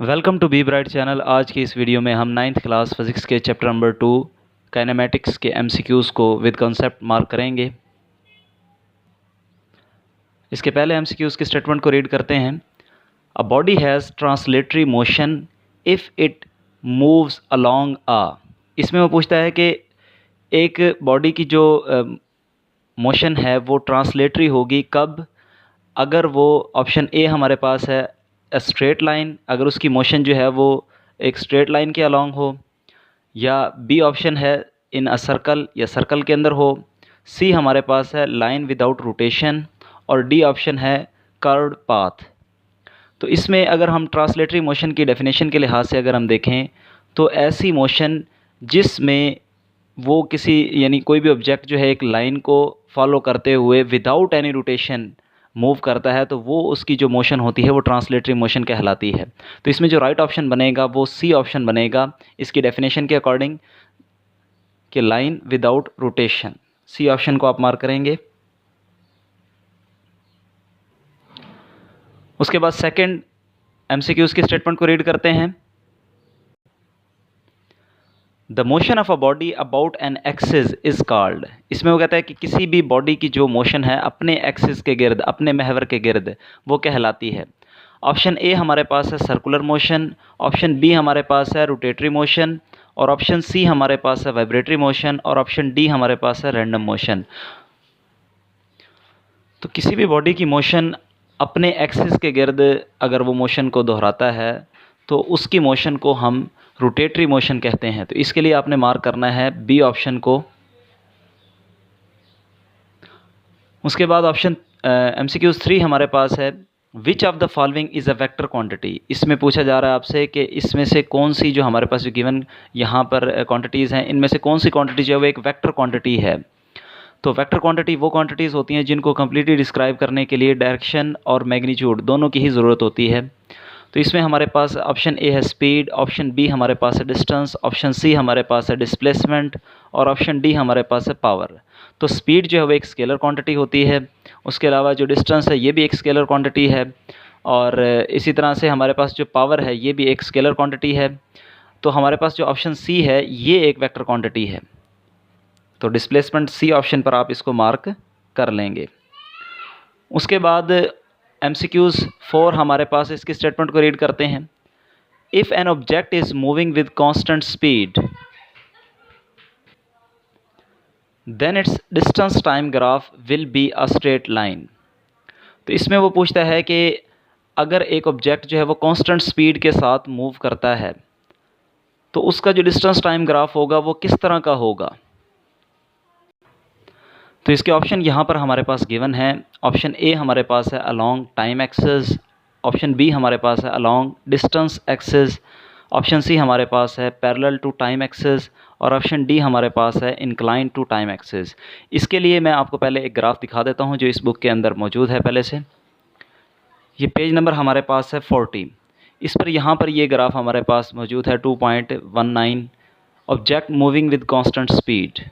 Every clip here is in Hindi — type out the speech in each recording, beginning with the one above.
Welcome to Be Bright channel. आज की इस वीडियो में हम 9th क्लास फिज़िक्स के चैप्टर नंबर 2 काइनेमेटिक्स के एमसीक्यूज़ को विद कंसेप्ट मार्क करेंगे। इसके पहले एमसीक्यूज़ के स्टेटमेंट को रीड करते हैं। A body has translatory motion if it moves along a. इसमें वो पूछता है कि एक बॉडी की जो मोशन है वो ट्रांसलेटरी होगी कब? अगर वो ऑप्शन ए हमारे पास है अ स्ट्रेट लाइन, अगर उसकी मोशन जो है वो एक स्ट्रेट लाइन के अलोंग हो, या बी ऑप्शन है इन अ सर्कल या सर्कल के अंदर हो, सी हमारे पास है लाइन विदाउट रोटेशन, और डी ऑप्शन है कर्व्ड पाथ। तो इसमें अगर हम ट्रांसलेटरी मोशन की डेफिनेशन के लिहाज से अगर हम देखें तो ऐसी मोशन जिसमें वो किसी यानी कोई भी ऑब्जेक्ट जो है एक लाइन को फॉलो करते हुए विदाउट एनी रोटेशन मूव करता है, तो वो उसकी जो मोशन होती है वो ट्रांसलेटरी मोशन कहलाती है। तो इसमें जो राइट ऑप्शन बनेगा वो सी ऑप्शन बनेगा इसकी डेफिनेशन के अकॉर्डिंग, कि line without rotation. C option को आप मार्क करेंगे। उसके बाद सेकंड एमसीक्यूज़ के स्टेटमेंट को रीड करते हैं। The motion of a body about an axis is called. इसमें वो कहता है कि किसी भी बॉडी की जो मोशन है अपने एक्सिस के गिर्द, अपने महवर के गिर्द, वो कहलाती है। ऑप्शन ए हमारे पास है सर्कुलर मोशन, ऑप्शन बी हमारे पास है रोटेटरी मोशन, और ऑप्शन सी हमारे पास है वाइब्रेटरी मोशन, और ऑप्शन डी हमारे पास है रैंडम मोशन। तो किसी भी बॉडी की मोशन अपने एक्सिस के गिर्द अगर वो मोशन को दोहराता है तो उसकी मोशन को हम रोटेटरी मोशन कहते हैं। तो इसके लिए आपने मार्क करना है बी ऑप्शन को। उसके बाद ऑप्शन एमसीक्यूज़ 3 हमारे पास है which of the following is a vector quantity. इसमें पूछा जा रहा है आपसे कि इसमें से कौन सी जो हमारे पास जो गिवन यहाँ पर क्वांटिटीज़ हैं, इनमें से कौन सी क्वांटिटी जो है वो एक वेक्टर क्वांटिटी है। तो वेक्टर क्वांटिटी वो क्वांटिटीज़ होती हैं जिनको कम्प्लीटली डिस्क्राइब करने के लिए डायरेक्शन और मैग्नीट्यूड दोनों की ही ज़रूरत होती है। तो इसमें हमारे पास ऑप्शन ए है स्पीड, ऑप्शन बी हमारे पास है डिस्टेंस, ऑप्शन सी हमारे पास है डिस्प्लेसमेंट, और ऑप्शन डी हमारे पास है पावर। तो स्पीड जो है वो एक स्केलर क्वांटिटी होती है। उसके अलावा जो डिस्टेंस है ये भी एक स्केलर क्वांटिटी है, और इसी तरह से हमारे पास जो पावर है ये भी एक स्केलर क्वांटिटी है। तो हमारे पास जो ऑप्शन सी है ये एक वेक्टर क्वांटिटी है। तो डिस्प्लेसमेंट सी ऑप्शन पर आप इसको मार्क कर लेंगे। उसके बाद एमसीक्यूज़ 4 हमारे पास, इसके स्टेटमेंट को रीड करते हैं। If an object is moving with constant speed then its distance time graph will be a straight line. तो इसमें वो पूछता है कि अगर एक ऑब्जेक्ट जो है वो कांस्टेंट स्पीड के साथ मूव करता है तो उसका जो डिस्टेंस टाइम ग्राफ होगा वो किस तरह का होगा। तो इसके ऑप्शन यहाँ पर हमारे पास गिवन है। ऑप्शन ए हमारे पास है along time axis, option B हमारे पास है along distance axis, option C हमारे पास है पैरेलल टू टाइम एक्सिस, और ऑप्शन डी हमारे पास है इंक्लाइन टू टाइम एक्सिस। इसके लिए मैं आपको पहले एक ग्राफ दिखा देता हूँ जो इस बुक के अंदर मौजूद है पहले से। ये पेज नंबर हमारे पास है 40। इस पर यहाँ पर ये ग्राफ हमारे पास मौजूद है 2.19 object moving with constant speed.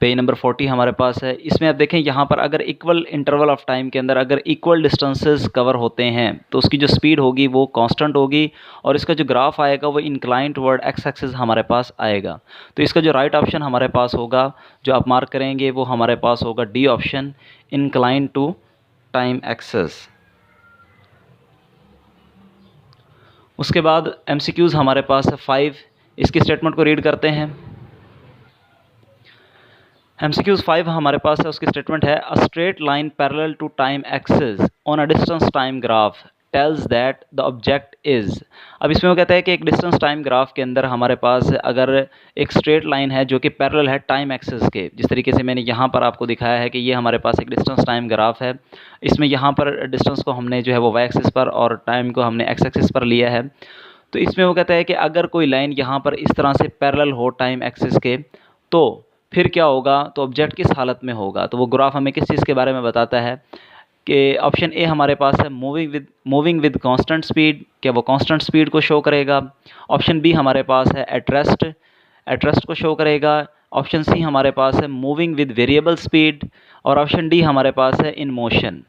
Page number 40 हमारे पास है। इसमें आप देखें यहाँ पर अगर इक्वल इंटरवल ऑफ टाइम के अंदर अगर इक्वल डिस्टेंसेस कवर होते हैं तो उसकी जो स्पीड होगी वो कांस्टेंट होगी, और इसका जो ग्राफ आएगा वो इंक्लाइन टुवर्ड एक्स एक्सिस हमारे पास आएगा। तो इसका जो राइट ऑप्शन हमारे पास होगा जो आप मार्क करेंगे वो हमारे पास होगा D option, incline to time axis. उसके बाद एमसीक्यूज़ हमारे पास है 5। इसकी स्टेटमेंट को रीड करते हैं। एमसीक्यूज़ 5 हमारे पास है, उसकी स्टेटमेंट है a straight line parallel to time axis on a distance time graph tells that the object is. अब इसमें वो कहता है कि एक डिस्टेंस टाइम ग्राफ के अंदर हमारे पास अगर एक स्ट्रेट लाइन है जो कि पैरेलल है टाइम एक्सिस के, जिस तरीके से मैंने यहाँ पर आपको दिखाया है कि ये हमारे पास एक डिस्टेंस टाइम ग्राफ है। इसमें यहाँ पर डिस्टेंस को हमने जो है वो वाई एक्सिस पर और टाइम को हमने एक्स एक्सिस पर लिया है। तो इसमें वो कहता है कि अगर कोई लाइन यहाँ पर इस तरह से पैरेलल हो टाइम एक्सिस के तो फिर क्या होगा, तो ऑब्जेक्ट किस हालत में होगा। तो वो ग्राफ हमें किस चीज़ के बारे में बताता है कि ऑप्शन ए हमारे पास है मूविंग विद कांस्टेंट स्पीड, क्या वो कांस्टेंट स्पीड को शो करेगा। ऑप्शन बी हमारे पास है एट रेस्ट को शो करेगा। ऑप्शन सी हमारे पास है मूविंग विद वेरिएबल स्पीड, और ऑप्शन डी हमारे पास है इन मोशन।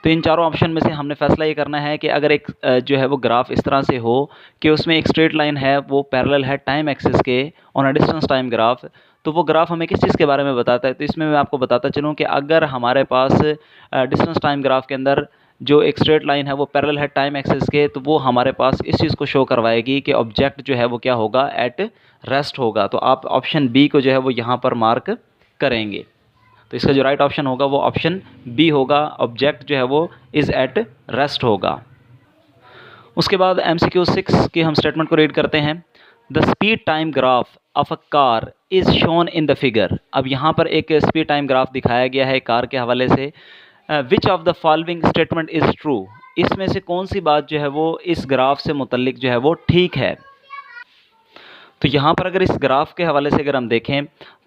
तो इन चारों ऑप्शन में से हमने फैसला ये करना है कि अगर एक जो है वो ग्राफ इस तरह से हो कि उसमें एक स्ट्रेट लाइन है वो पैरेलल है टाइम एक्सिस के on a distance time graph, तो वो ग्राफ हमें किस चीज़ के बारे में बताता है। तो इसमें मैं आपको बताता चलूँ कि अगर हमारे पास डिस्टेंस टाइम ग्राफ के अंदर जो एक स्ट्रेट लाइन है वो पैरेलल है टाइम एक्सिस के, तो वो हमारे पास इस चीज़ को शो करवाएगी कि ऑब्जेक्ट जो है वो क्या होगा, एट रेस्ट होगा। तो आप ऑप्शन बी को जो है वो यहाँ पर मार्क करेंगे। तो इसका जो राइट ऑप्शन होगा वो ऑप्शन बी होगा, ऑब्जेक्ट जो है वो इज़ एट रेस्ट होगा। उसके बाद MCQ 6 की हम स्टेटमेंट को रीड करते हैं। The speed time graph of a car is shown in the figure. अब यहाँ पर एक स्पीड टाइम ग्राफ दिखाया गया है कार के हवाले से। Which of the following statement is true, इसमें से कौन सी बात जो है वो इस ग्राफ से मुतल्लिक जो है वो ठीक है। तो यहाँ पर अगर इस ग्राफ के हवाले से अगर हम देखें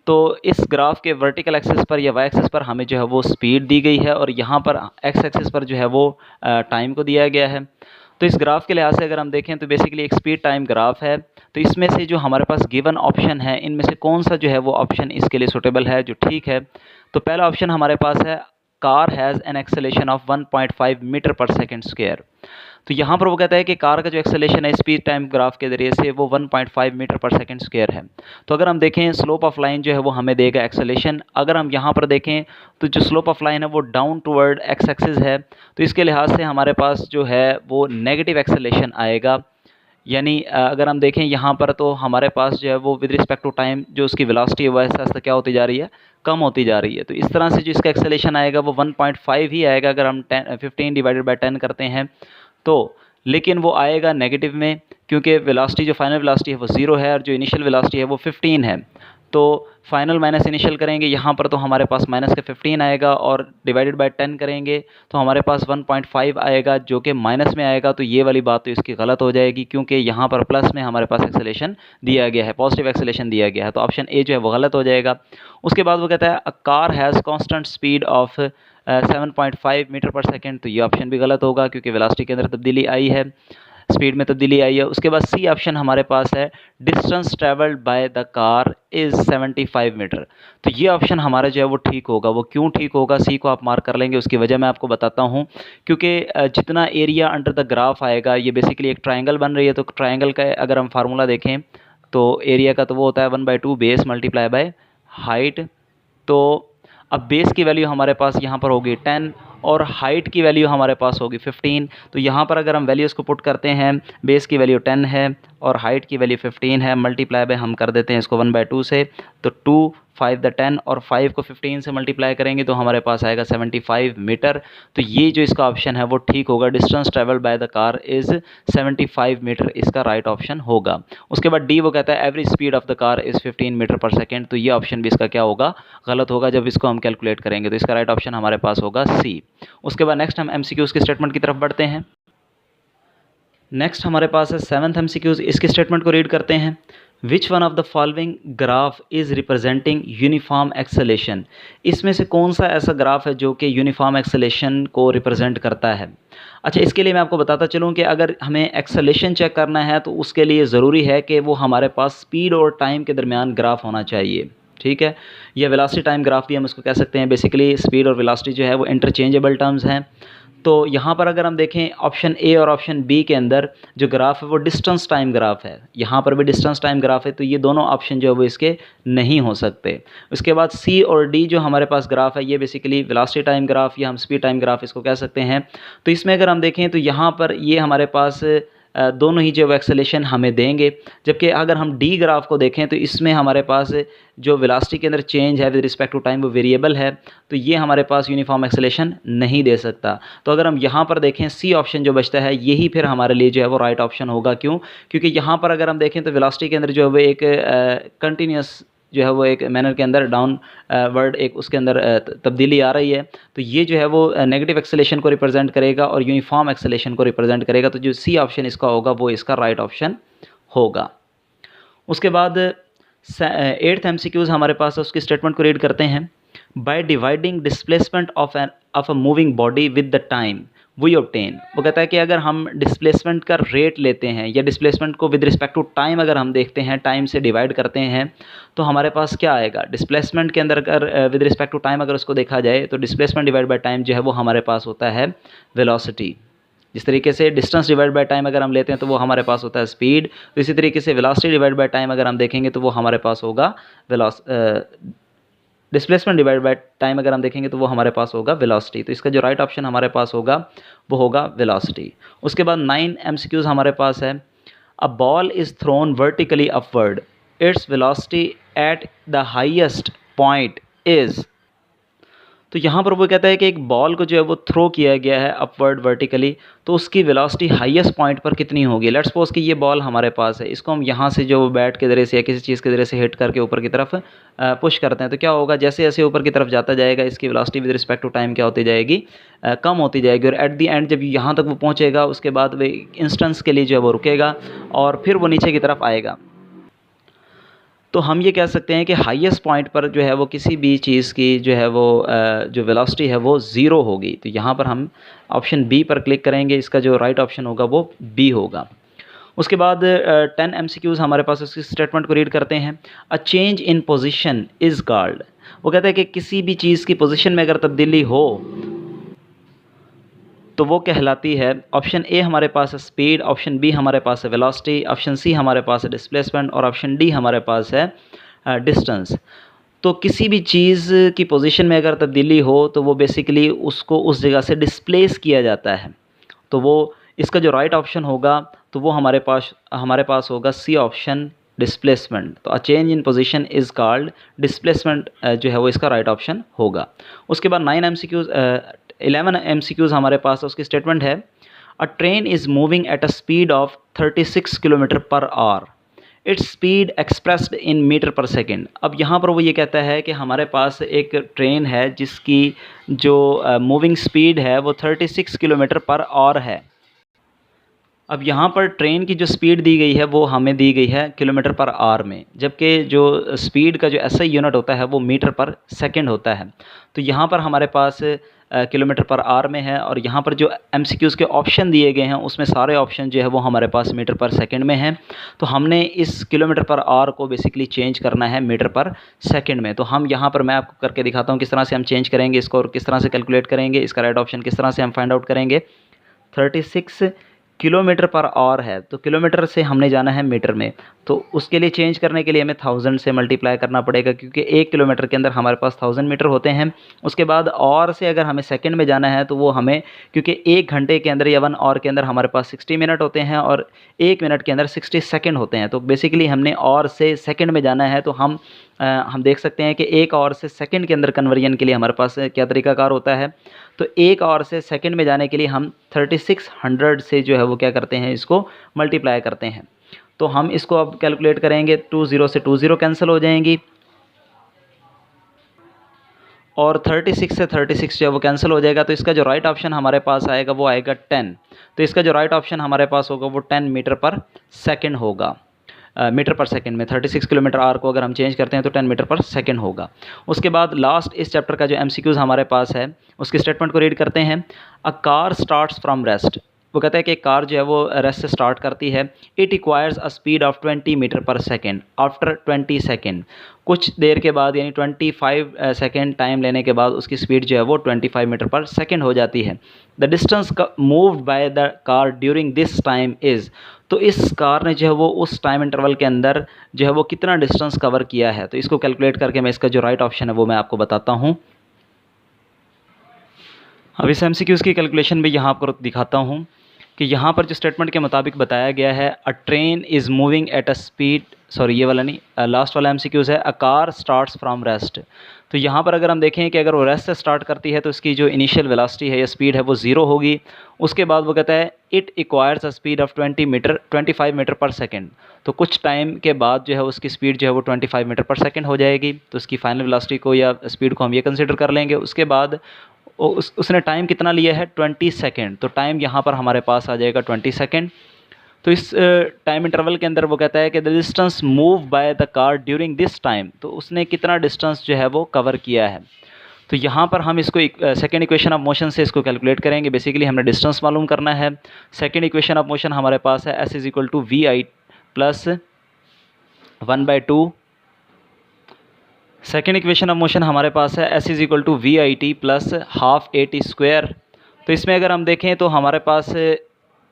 तो इस ग्राफ के वर्टिकल एक्सिस पर या वाई एक्सिस पर हमें जो है वो स्पीड दी गई है और यहाँ पर एक्स एक्सिस पर जो है वो टाइम को दिया गया है। तो इस ग्राफ के लिहाज से अगर हम देखें तो बेसिकली एक स्पीड टाइम ग्राफ है। तो इसमें से जो हमारे पास गिवन ऑप्शन है इनमें से कौन सा जो है वो ऑप्शन इसके लिए सूटेबल है, जो ठीक है। तो पहला ऑप्शन हमारे पास है car has an acceleration of 1.5 metre per second square. तो यहाँ पर वो कहता है कि कार का जो एक्सेलेरेशन है स्पीड टाइम ग्राफ के ज़रिए से वो 1.5 मीटर पर सेकेंड स्क्वायर है। तो अगर हम देखें स्लोप ऑफ लाइन जो है वो हमें देगा एक्सेलेरेशन। अगर हम यहाँ पर देखें तो जो स्लोप ऑफ लाइन है वो डाउन टूवर्ड एक्स एक्सिस है, तो इसके लिहाज से हमारे पास जो है वो नेगेटिव एक्सेलेरेशन आएगा। यानी अगर हम देखें यहाँ पर तो हमारे पास जो है वो विद रिस्पेक्ट टू टाइम जो उसकी वेलोसिटी है वो ऐसा ऐसा क्या होती जा रही है, कम होती जा रही है। तो इस तरह से जो इसका एक्सेलेरेशन आएगा वो 1.5 ही आएगा अगर हम 15 डिवाइडेड बाय 10 करते हैं तो। लेकिन वो आएगा नेगेटिव में क्योंकि वेलोसिटी जो फाइनल वेलोसिटी है वो 0 है और जो इनिशियल वेलोसिटी है वो 15 है। तो फाइनल माइनस इनिशियल करेंगे यहाँ पर तो हमारे पास माइनस का 15 आएगा और डिवाइडेड बाय 10 करेंगे तो हमारे पास 1.5 आएगा जो कि माइनस में आएगा। तो ये वाली बात तो इसकी गलत हो जाएगी क्योंकि यहाँ पर प्लस में हमारे पास एक्सेलेरेशन दिया गया है, पॉजिटिव एक्सेलेरेशन दिया गया है। तो ऑप्शन ए जो है वो गलत हो जाएगा। उसके बाद वो कहता है a car has constant speed of 7.5 metre per second. तो ये ऑप्शन भी गलत होगा क्योंकि वेलोसिटी के अंदर तब्दीली आई है, स्पीड में तब्दीली आई है। उसके बाद सी ऑप्शन हमारे पास है distance travelled by the car is 75 metre. तो ये ऑप्शन हमारा जो है वो ठीक होगा। वो क्यों ठीक होगा, सी को आप मार्क कर लेंगे, उसकी वजह मैं आपको बताता हूँ। क्योंकि जितना एरिया अंडर द ग्राफ आएगा, ये बेसिकली एक ट्राइंगल बन रही है, तो ट्राइंगल का अगर हम फार्मूला देखें तो एरिया का तो वो होता है 1/2 बेस मल्टीप्लाई बाय हाइट। तो अब बेस की वैल्यू हमारे पास यहाँ पर होगी 10 और हाइट की वैल्यू हमारे पास होगी 15। तो यहाँ पर अगर हम वैल्यूज़ को पुट करते हैं, बेस की वैल्यू 10 है और हाइट की वैल्यू 15 है, मल्टीप्लाई बाय हम कर देते हैं इसको 1/2 से। तो 2 5 द 10 और 5 को 15 से मल्टीप्लाई करेंगे तो हमारे पास आएगा 75 मीटर। तो ये जो इसका ऑप्शन है वो ठीक होगा, distance travel by the car is 75 metre, इसका राइट ऑप्शन होगा। उसके बाद डी वो कहता है average speed of the car is 15 metre per second. तो ये ऑप्शन भी इसका क्या होगा, गलत होगा जब इसको हम कैलकुलेट करेंगे। तो इसका राइट ऑप्शन हमारे पास होगा सी। उसके बाद नेक्स्ट हम MCQs की स्टेटमेंट की तरफ बढ़ते हैं। नेक्स्ट हमारे पास है 7th MCQs, इसकी स्टेटमेंट को रीड करते हैं। Which one of the following graph is representing uniform acceleration. इसमें से कौन सा ऐसा ग्राफ है जो कि यूनिफॉर्म एक्सेलेरेशन को रिप्रेजेंट करता है। अच्छा, इसके लिए मैं आपको बताता चलूँ कि अगर हमें एक्सेलेरेशन चेक करना है तो उसके लिए ज़रूरी है कि वो हमारे पास स्पीड और टाइम के दरमियान ग्राफ होना चाहिए, ठीक है। या वेलोसिटी टाइम ग्राफ भी हम इसको कह सकते हैं। बेसिकली स्पीड और वेलोसिटी जो है वो इंटरचेंजेबल टर्म्स हैं। तो यहाँ पर अगर हम देखें ऑप्शन ए और ऑप्शन बी के अंदर जो ग्राफ है वो डिस्टेंस टाइम ग्राफ है, यहाँ पर भी डिस्टेंस टाइम ग्राफ है, तो ये दोनों ऑप्शन जो है वो इसके नहीं हो सकते। उसके बाद सी और डी जो हमारे पास ग्राफ है ये बेसिकली वेलोसिटी टाइम ग्राफ या हम स्पीड टाइम ग्राफ इसको कह सकते हैं। तो इसमें अगर हम देखें तो यहाँ पर ये हमारे पास दोनों ही जो एक्सेलेरेशन हमें देंगे, जबकि अगर हम डी ग्राफ को देखें तो इसमें हमारे पास जो वेलोसिटी के अंदर चेंज है विद रिस्पेक्ट टू टाइम वो वेरिएबल है, तो ये हमारे पास यूनिफॉर्म एक्सेलेरेशन नहीं दे सकता। तो अगर हम यहाँ पर देखें सी ऑप्शन जो बचता है यही फिर हमारे लिए जो है वो राइट ऑप्शन होगा। क्यों? क्योंकि यहाँ पर अगर हम देखें तो वेलोसिटी के अंदर जो है वो एक कंटिन्यूस जो है वो एक मैनर के अंदर डाउन वर्ड एक उसके अंदर तब्दीली आ रही है, तो ये जो है वो नेगेटिव एक्सेलेरेशन को रिप्रेजेंट करेगा और यूनिफॉर्म एक्सेलेरेशन को रिप्रेजेंट करेगा। तो जो सी ऑप्शन इसका होगा वो इसका राइट ऑप्शन होगा। उसके बाद 8th MCQs हमारे पास है, उसकी स्टेटमेंट को रीड करते हैं। By dividing displacement of a moving body with the time we obtain, वो कहता है कि अगर हम डिस्प्लेसमेंट का रेट लेते हैं या डिस्प्लेसमेंट को विद रिस्पेक्ट टू टाइम अगर हम देखते हैं, टाइम से डिवाइड करते हैं, तो हमारे पास क्या आएगा, डिस्प्लेसमेंट के अंदर अगर विद रिस्पेक्ट टू टाइम अगर उसको देखा जाए तो डिस्प्लेसमेंट डिवाइड बाय टाइम जो है वो हमारे पास होता है वेलोसिटी। जिस तरीके से डिस्टेंस डिवाइड बाय टाइम अगर हम लेते हैं तो वो हमारे पास होता है स्पीड, तो इसी तरीके से वेलोसिटी डिवाइड बाय टाइम अगर हम देखेंगे तो वो हमारे पास होगा डिस्प्लेसमेंट डिवाइड बाय टाइम अगर हम देखेंगे तो वो हमारे पास होगा वेलोसिटी। तो इसका जो राइट ऑप्शन हमारे पास होगा वो होगा वेलोसिटी। उसके बाद 9 MCQs हमारे पास है। A ball is thrown vertically upward, its velocity at the highest point is. तो यहाँ पर वो कहता है कि एक बॉल को जो है वो थ्रो किया गया है अपवर्ड वर्टिकली, तो उसकी वेलोसिटी हाईएस्ट पॉइंट पर कितनी होगी। लेट्स सपोज कि ये बॉल हमारे पास है, इसको हम यहाँ से जो बैट के ज़रिए से या किसी चीज़ के ज़रिए से हिट करके ऊपर की तरफ पुश करते हैं, तो क्या होगा, जैसे जैसे ऊपर की तरफ जाता जाएगा इसकी velocity with respect to time क्या होती जाएगी, कम होती जाएगी। और एट दी एंड जब यहाँ तक वो पहुँचेगा उसके बाद वो इंस्टेंस के लिए जो है वो रुकेगा और फिर वो नीचे की तरफ आएगा। तो हम ये कह सकते हैं कि हाईएस्ट पॉइंट पर जो है वो किसी भी चीज़ की जो है वो जो वेलोसिटी है वो ज़ीरो होगी। तो यहाँ पर हम ऑप्शन बी पर क्लिक करेंगे, इसका जो राइट ऑप्शन होगा वो बी होगा। उसके बाद 10 MCQs हमारे पास, उसकी स्टेटमेंट को रीड करते हैं। अ change in position is called, वो कहता है कि किसी भी चीज़ की पोजीशन में अगर तब्दीली हो तो वो कहलाती है, ऑप्शन ए हमारे पास है स्पीड, ऑप्शन बी हमारे पास है वेलोसिटी, ऑप्शन सी हमारे पास है डिस्प्लेसमेंट और ऑप्शन डी हमारे पास है डिस्टेंस। तो किसी भी चीज़ की पोजीशन में अगर तब्दीली हो तो वो बेसिकली उसको उस जगह से डिस्प्लेस किया जाता है। तो वो इसका जो राइट ऑप्शन होगा तो वो हमारे पास होगा सी ऑप्शन, डिस्प्लेसमेंट। तो a change in position is called displacement जो है वो इसका राइट ऑप्शन होगा। उसके बाद 11 MCQs हमारे पास है, उसकी स्टेटमेंट है। A train is moving at a speed of 36 kilometre per hour, its speed expressed in metre per second. अब यहाँ पर वो ये कहता है कि हमारे पास एक ट्रेन है जिसकी जो मूविंग स्पीड है वो 36 किलोमीटर पर आवर है। अब यहाँ पर ट्रेन की जो स्पीड दी गई है वो हमें दी गई है किलोमीटर पर आवर में, जबकि जो स्पीड का जो SI यूनिट होता है वो मीटर पर सेकंड होता है। तो यहाँ पर हमारे पास किलोमीटर पर आवर में है और यहाँ पर जो MCQs के ऑप्शन दिए गए हैं उसमें सारे ऑप्शन जो है वो हमारे पास मीटर पर सेकंड में हैं। तो हमने इस किलोमीटर पर आवर को बेसिकली चेंज करना है मीटर पर सेकंड में। तो हम यहाँ पर मैं आपको करके दिखाता हूँ किस तरह से हम चेंज करेंगे इसको और किस तरह से कैलकुलेट करेंगे, इसका राइट ऑप्शन किस तरह से हम फाइंड आउट करेंगे। 36 किलोमीटर पर आवर है तो किलोमीटर से हमने जाना है मीटर में, तो उसके लिए चेंज करने के लिए हमें 1000 से मल्टीप्लाई करना पड़ेगा क्योंकि 1 किलोमीटर के अंदर हमारे पास 1000 मीटर होते हैं। उसके बाद और से अगर हमें सेकंड में जाना है तो वो हमें, क्योंकि 1 घंटे के अंदर या 1 आवर के अंदर हमारे पास 60 मिनट होते हैं और 1 मिनट के अंदर 60 सेकंड होते हैं, तो बेसिकली हमने और से सेकंड में जाना है। तो हम देख सकते हैं कि 1 आवर से सेकंड के अंदर कन्वर्जन के लिए हमारे पास क्या तरीकाकार होता है। तो 1 आवर से सेकंड में जाने के लिए हम 3600 से जो है वो क्या करते हैं, इसको मल्टीप्लाई करते हैं। तो हम इसको अब कैलकुलेट करेंगे, 20 से 20 कैंसिल हो जाएंगी और 36 से 36 जो है वो कैंसिल हो जाएगा। तो इसका जो राइट ऑप्शन हमारे पास आएगा वो आएगा 10। तो इसका जो राइट ऑप्शन हमारे पास होगा वो 10 मीटर पर सेकंड होगा। मीटर पर सेकंड में 36 किलोमीटर आवर को अगर हम चेंज करते हैं तो 10 मीटर पर सेकंड होगा। उसके बाद लास्ट इस चैप्टर का जो MCQs हमारे पास है उसकी स्टेटमेंट को रीड करते हैं। A car starts from rest, वो कहता है कि एक कार जो है वो रेस्ट से स्टार्ट करती है। It requires a speed of 20 metre per second after 20 second, कुछ देर के बाद यानी 25 सेकेंड टाइम लेने के बाद उसकी स्पीड जो है वो 25 मीटर पर सेकेंड हो जाती है। The distance moved by the car during this time is, तो इस कार ने जो है वो उस टाइम इंटरवल के अंदर जो है वो कितना डिस्टेंस कवर किया है। तो इसको कैलकुलेट करके मैं इसका जो राइट ऑप्शन है वो मैं आपको बताता हूँ। अब इस MCQs की कैलकुलेशन में यहाँ पर दिखाता हूँ कि यहाँ पर जो स्टेटमेंट के मुताबिक बताया गया है, a train is moving at a speed, sorry ये वाला नहीं, लास्ट वाला MCQs है, a car starts from rest. तो यहाँ पर अगर हम देखें कि अगर वो रेस्ट से स्टार्ट करती है तो इसकी जो इनिशियल वेलोसिटी है या स्पीड है वो 0 होगी। उसके बाद वो कहता है it requires a speed of 25 metre per second, तो कुछ टाइम के बाद जो है उसकी स्पीड जो है वो 25 मीटर पर सेकेंड हो जाएगी। तो उसकी फाइनल वेलोसिटी को या स्पीड को हम ये कंसिडर कर लेंगे। उसके बाद उसने टाइम कितना लिया है, 20 सेकेंड, तो टाइम यहाँ पर हमारे पास आ जाएगा 20 सेकेंड। तो इस टाइम इंटरवल के अंदर वो कहता है कि the distance move by the car during this time, तो उसने कितना डिस्टेंस जो है वो कवर किया है। तो यहाँ पर हम इसको सेकेंड इक्वेशन ऑफ मोशन से इसको कैलकुलेट करेंगे। बेसिकली हमने डिस्टेंस मालूम करना है। सेकेंड इक्वेशन ऑफ मोशन हमारे पास है s is equal to V I plus 1/2। Second equation of motion हमारे पास है s is equal to V I T plus half A T square. तो इसमें अगर हम देखें तो हमारे पास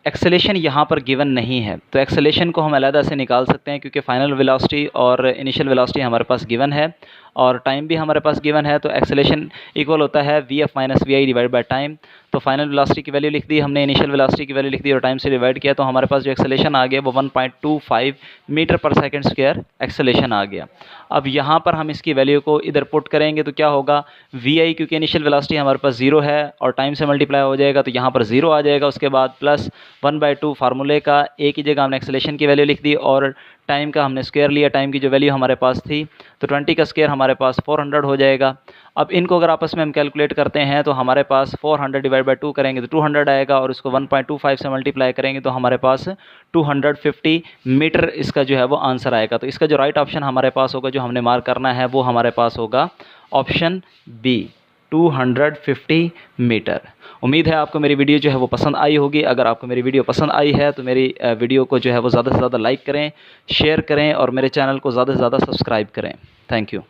एक्सेलेरेशन यहाँ पर गिवन नहीं है, तो एक्सेलेरेशन को हम अलग से निकाल सकते हैं क्योंकि फाइनल वेलोसिटी और इनिशियल वेलोसिटी हमारे पास गिवन है और टाइम भी हमारे पास गिवन है। तो एक्सेलेरेशन इक्वल होता है V F minus V I divide by time. तो फाइनल वेलोसिटी की वैल्यू लिख दी हमने, इनिशियल वेलोसिटी की वैल्यू लिख दी और टाइम से डिवाइड किया, तो हमारे पास जो एक्सेलेरेशन आ गया वो 1.25 metre per second square acceleration आ गया। अब यहाँ पर हम इसकी वैल्यू को इधर पुट करेंगे तो क्या होगा, वी आई क्योंकि इनिशियल वेलोसिटी हमारे पास 0 है और टाइम से मल्टीप्लाई हो जाएगा तो यहाँ पर 0 आ जाएगा। उसके बाद प्लस 1/2 फार्मूले का एक ही जगह हमने एक्सेलेरेशन की वैल्यू लिख दी और टाइम का हमने स्क्वायर लिया, टाइम की जो वैल्यू हमारे पास थी, तो 20 का स्क्वायर हमारे पास 400 हो जाएगा। अब इनको अगर आपस में हम कैलकुलेट करते हैं तो हमारे पास 400 डिवाइड बाई 2 करेंगे तो 200 आएगा और इसको 1.25 से मल्टीप्लाई करेंगे तो हमारे पास 250 मीटर इसका जो है वो आंसर आएगा। तो इसका जो राइट ऑप्शन हमारे पास होगा, जो हमने मार्क करना है, वो हमारे पास होगा ऑप्शन बी, 250 मीटर। उम्मीद है आपको मेरी वीडियो जो है वो पसंद आई होगी। अगर आपको मेरी वीडियो पसंद आई है तो मेरी वीडियो को जो है वो ज़्यादा से ज़्यादा लाइक करें, शेयर करें और मेरे चैनल को ज़्यादा से ज़्यादा सब्सक्राइब करें। Thank you.